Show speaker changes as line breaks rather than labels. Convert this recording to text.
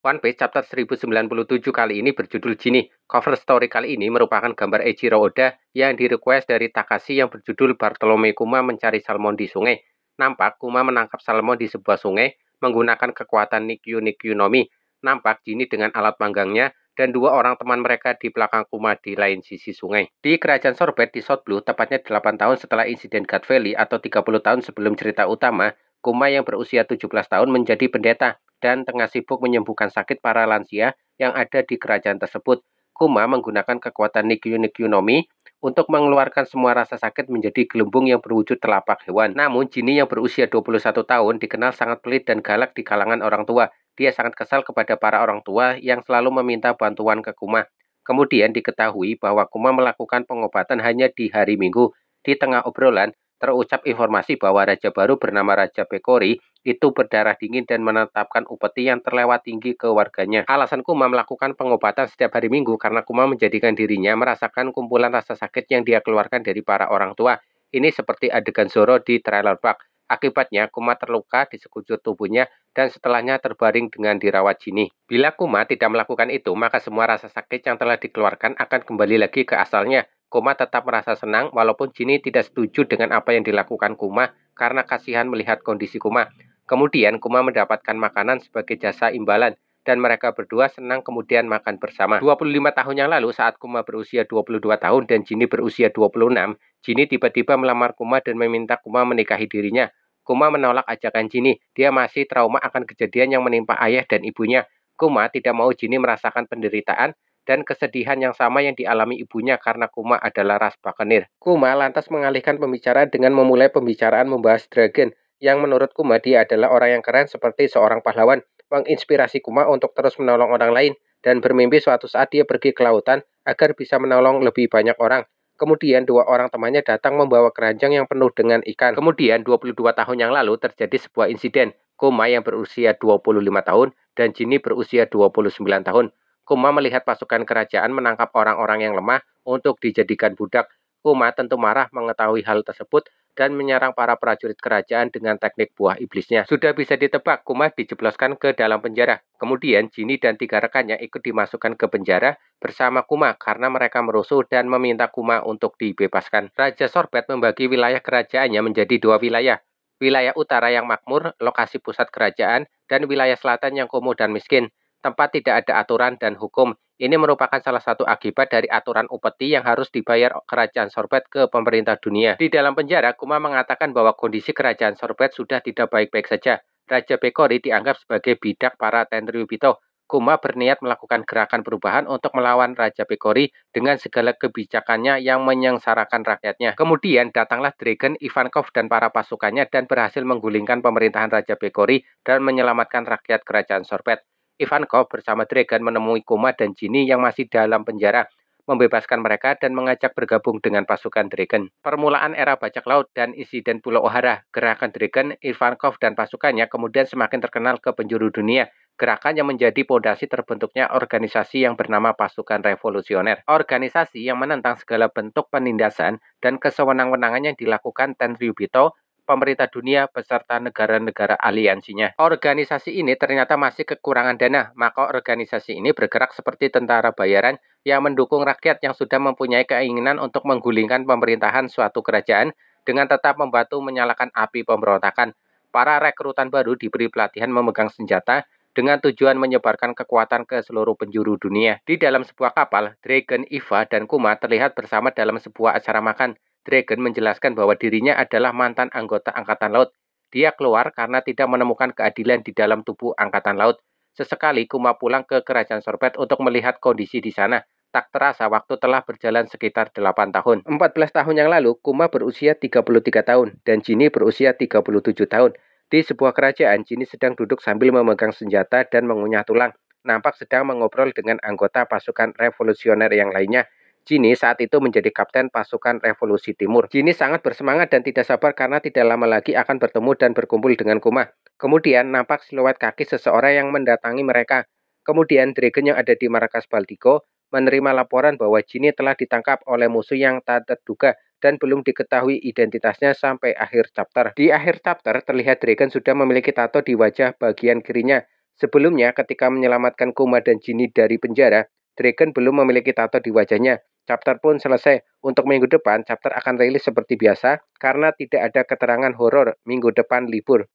One Piece chapter 1097 kali ini berjudul Genie. Cover story kali ini merupakan gambar Eiichiro Oda yang di-request dari Takashi yang berjudul Bartolome Kuma mencari salmon di sungai. Nampak Kuma menangkap salmon di sebuah sungai menggunakan kekuatan Nikyu Nikyu no Mi. Nampak Genie dengan alat manggangnya dan dua orang teman mereka di belakang Kuma di lain sisi sungai. Di kerajaan Sorbet di South Blue, tepatnya 8 tahun setelah insiden God Valley atau 30 tahun sebelum cerita utama, Kuma yang berusia 17 tahun menjadi pendeta dan tengah sibuk menyembuhkan sakit para lansia yang ada di kerajaan tersebut. Kuma menggunakan kekuatan Nikyu Nikyu no Mi untuk mengeluarkan semua rasa sakit menjadi gelembung yang berwujud telapak hewan. Namun, Genie yang berusia 21 tahun dikenal sangat pelit dan galak di kalangan orang tua. Dia sangat kesal kepada para orang tua yang selalu meminta bantuan ke Kuma. Kemudian diketahui bahwa Kuma melakukan pengobatan hanya di hari Minggu. Di tengah obrolan, terucap informasi bahwa raja baru bernama Raja Pekori itu berdarah dingin dan menetapkan upeti yang terlewat tinggi ke warganya. Alasan Kuma melakukan pengobatan setiap hari Minggu karena Kuma menjadikan dirinya merasakan kumpulan rasa sakit yang dia keluarkan dari para orang tua. Ini seperti adegan Zoro di Trailer Park. Akibatnya Kuma terluka di sekujur tubuhnya dan setelahnya terbaring dengan dirawat Genie. Bila Kuma tidak melakukan itu, maka semua rasa sakit yang telah dikeluarkan akan kembali lagi ke asalnya. Kuma tetap merasa senang walaupun Genie tidak setuju dengan apa yang dilakukan Kuma karena kasihan melihat kondisi Kuma. Kemudian Kuma mendapatkan makanan sebagai jasa imbalan dan mereka berdua senang kemudian makan bersama. 25 tahun yang lalu saat Kuma berusia 22 tahun dan Genie berusia 26, Genie tiba-tiba melamar Kuma dan meminta Kuma menikahi dirinya. Kuma menolak ajakan Genie. Dia masih trauma akan kejadian yang menimpa ayah dan ibunya. Kuma tidak mau Genie merasakan penderitaan dan kesedihan yang sama yang dialami ibunya karena Kuma adalah ras Buccaneer. Kuma lantas mengalihkan pembicaraan dengan memulai pembicaraan membahas Dragon, yang menurut Kuma dia adalah orang yang keren seperti seorang pahlawan, menginspirasi Kuma untuk terus menolong orang lain, dan bermimpi suatu saat dia pergi ke lautan agar bisa menolong lebih banyak orang. Kemudian dua orang temannya datang membawa keranjang yang penuh dengan ikan. Kemudian 22 tahun yang lalu terjadi sebuah insiden. Kuma yang berusia 25 tahun dan Genie berusia 29 tahun. Kuma melihat pasukan kerajaan menangkap orang-orang yang lemah untuk dijadikan budak. Kuma tentu marah mengetahui hal tersebut dan menyerang para prajurit kerajaan dengan teknik buah iblisnya. Sudah bisa ditebak, Kuma dijebloskan ke dalam penjara. Kemudian Genie dan 3 rekannya ikut dimasukkan ke penjara bersama Kuma karena mereka merusuh dan meminta Kuma untuk dibebaskan. Raja Sorbet membagi wilayah kerajaannya menjadi 2 wilayah. Wilayah utara yang makmur, lokasi pusat kerajaan, dan wilayah selatan yang kumuh dan miskin. Tempat tidak ada aturan dan hukum. Ini merupakan salah satu akibat dari aturan upeti yang harus dibayar kerajaan Sorbet ke pemerintah dunia. Di dalam penjara, Kuma mengatakan bahwa kondisi kerajaan Sorbet sudah tidak baik-baik saja. Raja Pekori dianggap sebagai bidak para Tenryubito. Kuma berniat melakukan gerakan perubahan untuk melawan Raja Pekori dengan segala kebijakannya yang menyengsarakan rakyatnya. Kemudian datanglah Dragon, Ivankov, dan para pasukannya dan berhasil menggulingkan pemerintahan Raja Pekori dan menyelamatkan rakyat kerajaan Sorbet. Ivankov bersama Dragon menemui Kuma dan Genie yang masih dalam penjara, membebaskan mereka dan mengajak bergabung dengan pasukan Dragon. Permulaan era bajak laut dan insiden Pulau Ohara, gerakan Dragon, Ivankov, dan pasukannya kemudian semakin terkenal ke penjuru dunia. Gerakan yang menjadi pondasi terbentuknya organisasi yang bernama Pasukan Revolusioner. Organisasi yang menentang segala bentuk penindasan dan kesewenang-wenangan yang dilakukan Tenryubito, pemerintah dunia beserta negara-negara aliansinya. Organisasi ini ternyata masih kekurangan dana, maka organisasi ini bergerak seperti tentara bayaran yang mendukung rakyat yang sudah mempunyai keinginan untuk menggulingkan pemerintahan suatu kerajaan dengan tetap membantu menyalakan api pemberontakan. Para rekrutan baru diberi pelatihan memegang senjata dengan tujuan menyebarkan kekuatan ke seluruh penjuru dunia. Di dalam sebuah kapal, Dragon, Iva, dan Kuma terlihat bersama dalam sebuah acara makan. Dragon menjelaskan bahwa dirinya adalah mantan anggota Angkatan Laut. Dia keluar karena tidak menemukan keadilan di dalam tubuh Angkatan Laut. Sesekali Kuma pulang ke kerajaan Sorbet untuk melihat kondisi di sana. Tak terasa waktu telah berjalan sekitar 8 tahun. 14 tahun yang lalu, Kuma berusia 33 tahun dan Genie berusia 37 tahun. Di sebuah kerajaan, Genie sedang duduk sambil memegang senjata dan mengunyah tulang. Nampak sedang mengobrol dengan anggota pasukan revolusioner yang lainnya. Genie saat itu menjadi kapten pasukan revolusi timur. Genie sangat bersemangat dan tidak sabar karena tidak lama lagi akan bertemu dan berkumpul dengan Kuma. Kemudian nampak siluet kaki seseorang yang mendatangi mereka. Kemudian Dragon yang ada di markas Baltico menerima laporan bahwa Genie telah ditangkap oleh musuh yang tak terduga dan belum diketahui identitasnya sampai akhir chapter. Di akhir chapter terlihat Dragon sudah memiliki tato di wajah bagian kirinya. Sebelumnya, ketika menyelamatkan Kuma dan Ginny dari penjara, Dragon belum memiliki tato di wajahnya. Chapter pun selesai. Untuk minggu depan, chapter akan rilis seperti biasa karena tidak ada keterangan horor minggu depan libur.